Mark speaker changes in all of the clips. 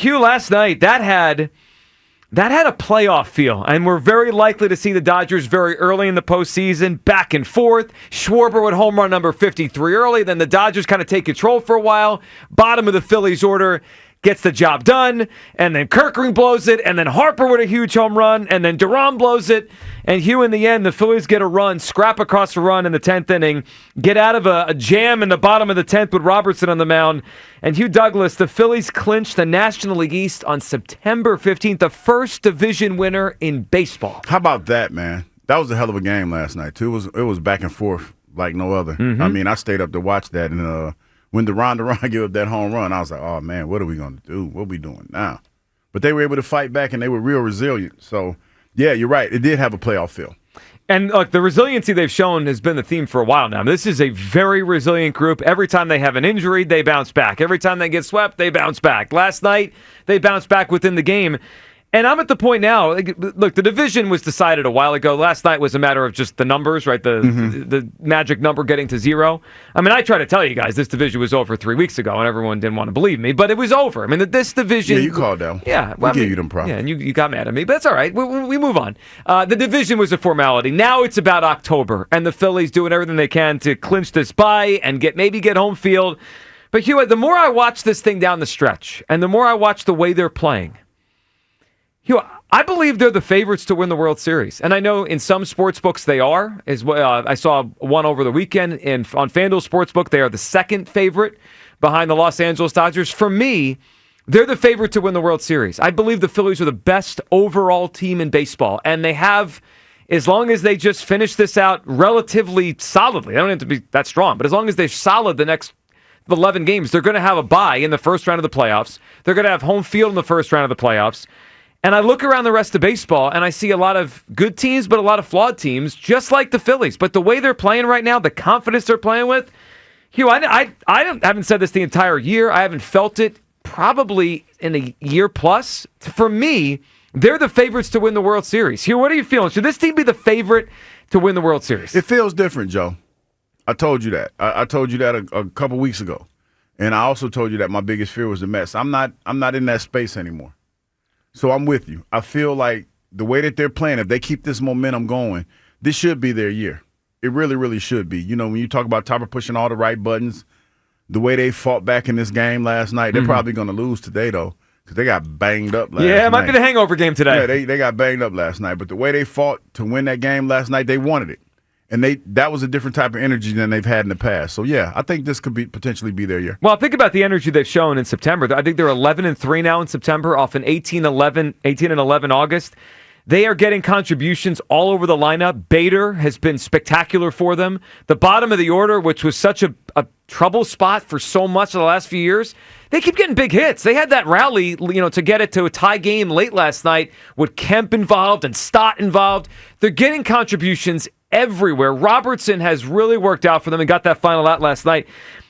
Speaker 1: Hugh, last night, that had a playoff feel, and we're very likely to see the Dodgers very early in the postseason, back and forth. Schwarber would home run number 53 early, then the Dodgers kind of take control for a while. Bottom of the Phillies order gets the job done, and then Kerkering blows it, and then Harper with a huge home run, and then Duran blows it. And Hugh, in the end, the Phillies get a run, scrap across a run in the 10th inning, get out of a jam in the bottom of the 10th with Robertson on the mound. And Hugh Douglas, the Phillies clinched the National League East on September 15th, the first division winner in baseball.
Speaker 2: How about that, man? That was a hell of a game last night, too. It was back and forth like no other.
Speaker 1: Mm-hmm.
Speaker 2: I mean, I stayed up to watch that, and when Duran gave up that home run, I was like, oh, man, what are we going to do? What are we doing now? But they were able to fight back, and they were real resilient. So, yeah, you're right. It did have a playoff feel.
Speaker 1: And look, the resiliency they've shown has been the theme for a while now. This is a very resilient group. Every time they have an injury, they bounce back. Every time they get swept, they bounce back. Last night, they bounced back within the game. And I'm at the point now, look, the division was decided a while ago. Last night was a matter of just the numbers, right? The magic number getting to 0. I mean, I try to tell you guys this division was over 3 weeks ago, and everyone didn't want to believe me, but it was over. I mean, this division...
Speaker 2: Yeah, you called that.
Speaker 1: Yeah.
Speaker 2: Well, we gave you them problems.
Speaker 1: Yeah, and you got mad at me, but that's all right. We move on. The division was a formality. Now it's about October, and the Phillies doing everything they can to clinch this bye and maybe get home field. But Hugh, the more I watch this thing down the stretch, and the more I watch the way they're playing, Hugh, I believe they're the favorites to win the World Series. And I know in some sports books they are. I saw one over the weekend on FanDuel Sportsbook. They are the second favorite behind the Los Angeles Dodgers. For me, they're the favorite to win the World Series. I believe the Phillies are the best overall team in baseball. And they have, as long as they just finish this out relatively solidly, they don't have to be that strong, but as long as they're solid the next 11 games, they're going to have a bye in the first round of the playoffs. They're going to have home field in the first round of the playoffs. And I look around the rest of baseball, and I see a lot of good teams, but a lot of flawed teams, just like the Phillies. But the way they're playing right now, the confidence they're playing with, Hugh, I haven't said this the entire year. I haven't felt it probably in a year plus. For me, they're the favorites to win the World Series. Hugh, what are you feeling? Should this team be the favorite to win the World Series?
Speaker 2: It feels different, Joe. I told you that. I told you that a couple weeks ago. And I also told you that my biggest fear was the Mets. I'm not in that space anymore. So I'm with you. I feel like the way that they're playing, if they keep this momentum going, this should be their year. It really, really should be. You know, when you talk about Topper pushing all the right buttons, the way they fought back in this game last night, they're probably going to lose today, though, because they got banged up last night.
Speaker 1: Yeah, it might be the hangover game today.
Speaker 2: Yeah, they got banged up last night. But the way they fought to win that game last night, they wanted it. And that was a different type of energy than they've had in the past. So, yeah, I think this could potentially be their year.
Speaker 1: Well, think about the energy they've shown in September. I think they're 11-3 now in September off an 18-11 August. They are getting contributions all over the lineup. Bader has been spectacular for them. The bottom of the order, which was such a trouble spot for so much of the last few years, they keep getting big hits. They had that rally, to get it to a tie game late last night with Kemp involved and Stott involved. They're getting contributions everywhere. Robertson has really worked out for them and got that final out last night.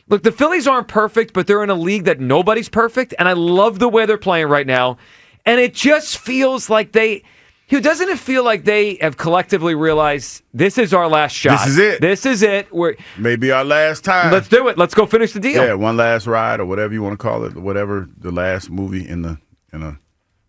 Speaker 1: Look, the Phillies aren't perfect, but they're in a league that nobody's perfect, and I love the way they're playing right now. And it just feels like doesn't it feel like they have collectively realized this is our last shot? This is it.
Speaker 2: Maybe our last time.
Speaker 1: Let's do it. Let's go finish the deal.
Speaker 2: Yeah, one last ride or whatever you want to call it, whatever the last movie in a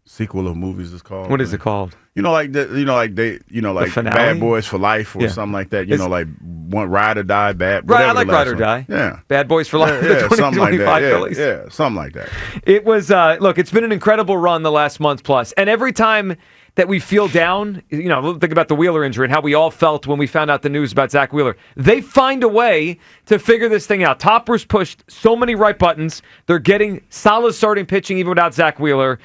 Speaker 2: sequel of movies is called.
Speaker 1: What is it called?
Speaker 2: Like Bad Boys for Life or something like that. Like one Ride or Die, Bad.
Speaker 1: Right, I like Ride or Die.
Speaker 2: Yeah,
Speaker 1: Bad Boys for Life.
Speaker 2: Yeah, something like that.
Speaker 1: Phillies.
Speaker 2: Yeah, something like that.
Speaker 1: It was. Look, it's been an incredible run the last month plus, and every time that we feel down, think about the Wheeler injury and how we all felt when we found out the news about Zach Wheeler. They find a way to figure this thing out. Topper's pushed so many right buttons. They're getting solid starting pitching even without Zach Wheeler.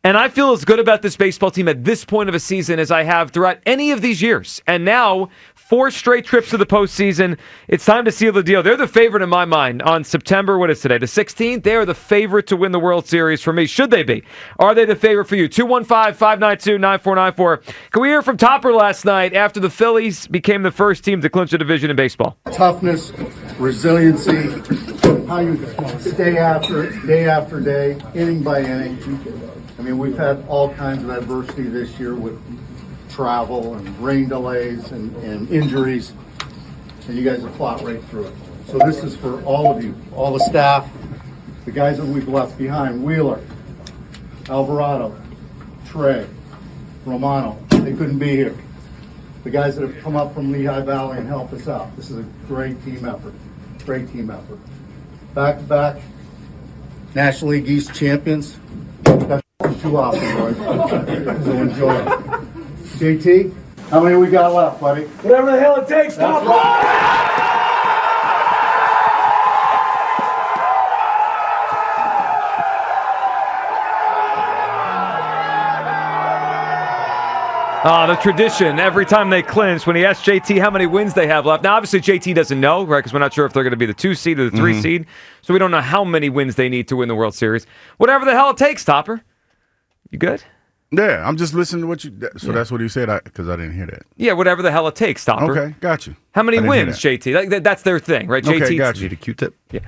Speaker 1: And I feel as good about this baseball team at this point of a season as I have throughout any of these years. And now, 4 straight trips to the postseason. It's time to seal the deal. They're the favorite in my mind on September, what is today, the 16th? They are the favorite to win the World Series for me. Should they be? Are they the favorite for you? 215-592-9494. Can we hear from Topper last night after the Phillies became the first team to clinch a division in baseball?
Speaker 3: Toughness, resiliency, how you stay after it, day after day, inning by inning. I mean, we've had all kinds of adversity this year with travel and rain delays and injuries, and you guys have fought right through it. So this is for all of you, all the staff, the guys that we've left behind, Wheeler, Alvarado, Trey, Romano. They couldn't be here. The guys that have come up from Lehigh Valley and helped us out. This is a great team effort. Great team effort. Back-to-back National League East champions. That's too often, boys. So enjoy it. JT, how many we got left, buddy?
Speaker 1: Whatever the hell it takes, Tom. The tradition, every time they clinch, when he asks JT how many wins they have left. Now, obviously, JT doesn't know, right, because we're not sure if they're going to be the 2 seed or the 3 seed. So we don't know how many wins they need to win the World Series. Whatever the hell it takes, Topper. You good?
Speaker 2: Yeah, I'm just listening to what you. So that's what he said, because I didn't hear that.
Speaker 1: Yeah, whatever the hell it takes, Topper.
Speaker 2: Okay, got you.
Speaker 1: How many wins, JT? That's their thing, right?
Speaker 2: Okay,
Speaker 1: JT.
Speaker 2: got you.
Speaker 4: Need a Q-tip?
Speaker 1: Yeah.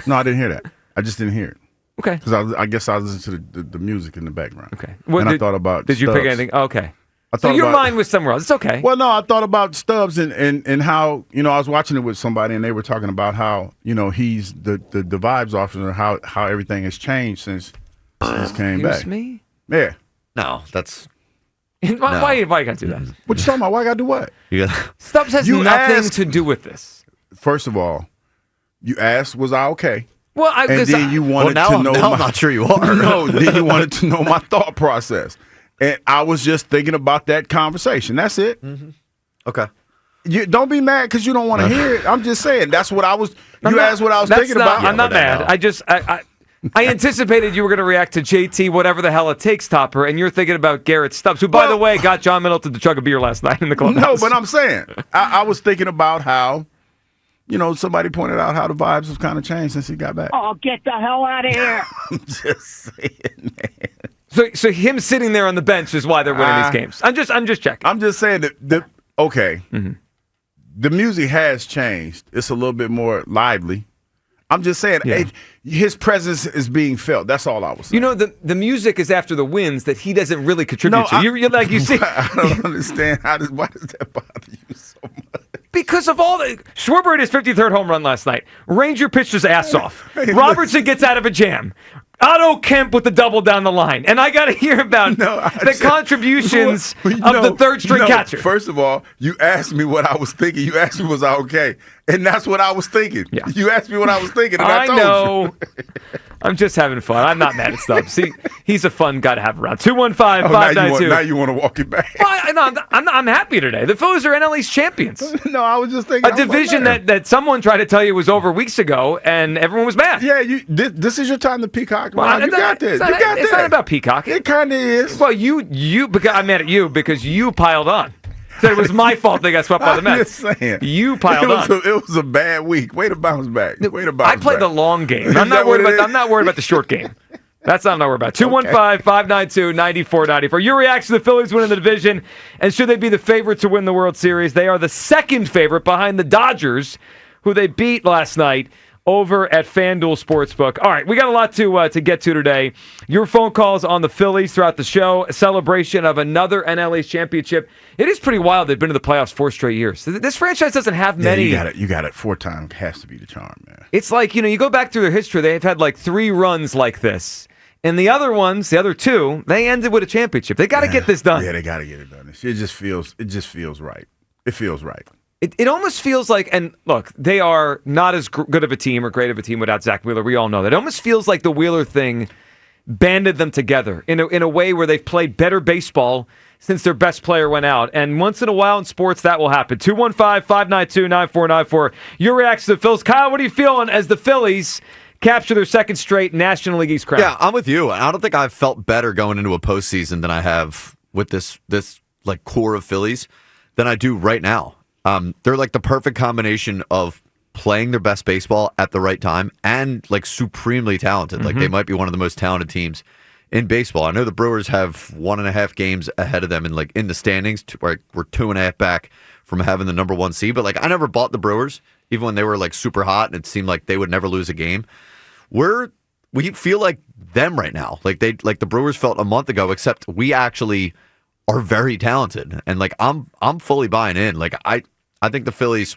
Speaker 2: No, I didn't hear that. I just didn't hear it.
Speaker 1: Okay.
Speaker 2: Because I guess I listened to the music in the background.
Speaker 1: Okay.
Speaker 2: I thought about
Speaker 1: Did you pick
Speaker 2: Stubbs.
Speaker 1: anything? Okay.
Speaker 2: I
Speaker 1: So
Speaker 2: thought
Speaker 1: your
Speaker 2: about-
Speaker 1: mind was somewhere else. It's okay.
Speaker 2: Well, no, I thought about Stubbs and how, I was watching it with somebody and they were talking about how, he's the vibes officer, how everything has changed since came back.
Speaker 1: Excuse me?
Speaker 2: Yeah.
Speaker 4: No, that's...
Speaker 1: Why you got to do that?
Speaker 2: What you talking about? Why I got to do what?
Speaker 4: You got,
Speaker 1: Stubbs has
Speaker 2: You
Speaker 1: nothing
Speaker 2: asked-
Speaker 1: to do with this.
Speaker 2: First of all, you asked, was I okay?
Speaker 1: Well,
Speaker 2: And then you wanted
Speaker 4: now
Speaker 2: to know
Speaker 4: I'm not sure you are.
Speaker 2: No, then you wanted to know my thought process. And I was just thinking about that conversation. That's it.
Speaker 4: Okay.
Speaker 2: You don't be mad because you don't want to hear it. I'm just saying that's what I was. You asked what I was
Speaker 1: That's
Speaker 2: thinking
Speaker 1: not-
Speaker 2: about.
Speaker 1: I'm not mad. I anticipated you were going to react to JT, whatever the hell it takes, Topper, and you're thinking about Garrett Stubbs, who, by the way, got John Middleton to chug a beer last night in the clubhouse.
Speaker 2: No, but I'm saying I was thinking about how, somebody pointed out how the vibes have kind of changed since he got back.
Speaker 5: Oh, get the hell out of here.
Speaker 2: I'm just saying, man.
Speaker 1: So him sitting there on the bench is why they're winning these games. I'm just checking.
Speaker 2: I'm just saying that the music has changed. It's a little bit more lively. I'm just saying his presence is being felt. That's all I was saying.
Speaker 1: The music is after the wins that he doesn't really contribute to. You're like, you see.
Speaker 2: I don't understand. Why does that bother you so much?
Speaker 1: Because of all the... Schwarber hit his 53rd home run last night. Ranger pitched his ass off.
Speaker 2: Hey,
Speaker 1: Robertson gets out of a jam. Otto Kemp with the double down the line. And I got to hear about the contributions of the third-string catcher.
Speaker 2: First of all, you asked me what I was thinking. You asked me, was I okay? And that's what I was thinking.
Speaker 1: Yeah.
Speaker 2: You asked me what I was thinking, and I told
Speaker 1: know.
Speaker 2: you.
Speaker 1: I'm just having fun. I'm not mad at Stubbs. See, he's a fun guy to have around. 215-592.
Speaker 2: Now you want to walk it back.
Speaker 1: Well, I'm happy today. The Phillies are NL East champions.
Speaker 2: No, I was just thinking.
Speaker 1: A division that someone tried to tell you was over weeks ago, and everyone was mad.
Speaker 2: Yeah, this is your time to peacock.
Speaker 1: Well,
Speaker 2: You got this. You got this.
Speaker 1: It's not about peacock.
Speaker 2: It kind of is.
Speaker 1: Well, because I'm mad at you because you piled on. Said it was my fault they got swept by the Mets.
Speaker 2: I'm just saying.
Speaker 1: You piled on.
Speaker 2: It was a bad week. Way to bounce back.
Speaker 1: I played the long game. I'm not worried about the short game. That's not what I'm worried about. 215-592-9494. Your reaction to the Phillies winning the division, and should they be the favorite to win the World Series? They are the second favorite behind the Dodgers, who they beat last night over at FanDuel Sportsbook. All right, we got a lot to get to today. Your phone calls on the Phillies throughout the show. A celebration of another NL East championship. It is pretty wild. They've been to the playoffs 4 straight years. This franchise doesn't have many.
Speaker 2: You got it. 4 times has to be the charm, man.
Speaker 1: It's like, you go back through their history, they've had like 3 runs like this. And the other ones, the other 2, they ended with a championship. They got to get this done.
Speaker 2: Yeah, they got to get it done. It just feels right. It feels right.
Speaker 1: It almost feels like, and look, they are not as good of a team or great of a team without Zach Wheeler. We all know that. It almost feels like the Wheeler thing banded them together in a way where they've played better baseball since their best player went out. And once in a while in sports, that will happen. 215-592-9494. Your reaction to the Phillies. Kyle, what are you feeling as the Phillies capture their second straight National League East crown?
Speaker 4: Yeah, I'm with you. I don't think I've felt better going into a postseason than I have with this like core of Phillies than I do right now. They're like the perfect combination of playing their best baseball at the right time and like supremely talented. Like they might be one of the most talented teams in baseball. I know the Brewers have 1.5 games ahead of them in the standings. We're 2.5 back from having the number 1 seed. But like I never bought the Brewers, even when they were like super hot and it seemed like they would never lose a game. We feel like them right now. Like the Brewers felt a month ago, except we actually are very talented. And like I'm fully buying in. Like I think the Phillies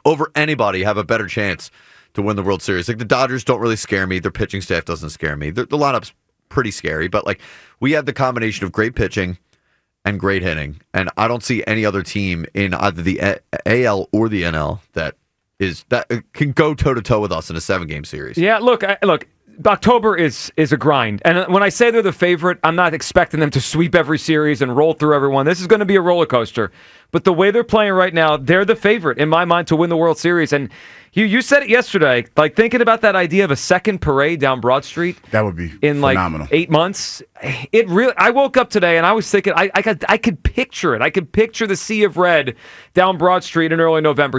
Speaker 4: over anybody have a better chance to win the World Series. Like the Dodgers don't really scare me. Their pitching staff doesn't scare me. The lineup's pretty scary. But like we have the combination of great pitching and great hitting, and I don't see any other team in either the AL or the NL that can go toe to toe with us in a 7-game series.
Speaker 1: Yeah, look. October is a grind. And when I say they're the favorite, I'm not expecting them to sweep every series and roll through everyone. This is going to be a roller coaster. But the way they're playing right now, they're the favorite, in my mind, to win the World Series. And you said it yesterday, like thinking about that idea of a second parade down Broad Street.
Speaker 2: That would be
Speaker 1: in
Speaker 2: phenomenal.
Speaker 1: Like 8 months. It really. I woke up today and I was thinking I could picture it. I could picture the sea of red down Broad Street in early November.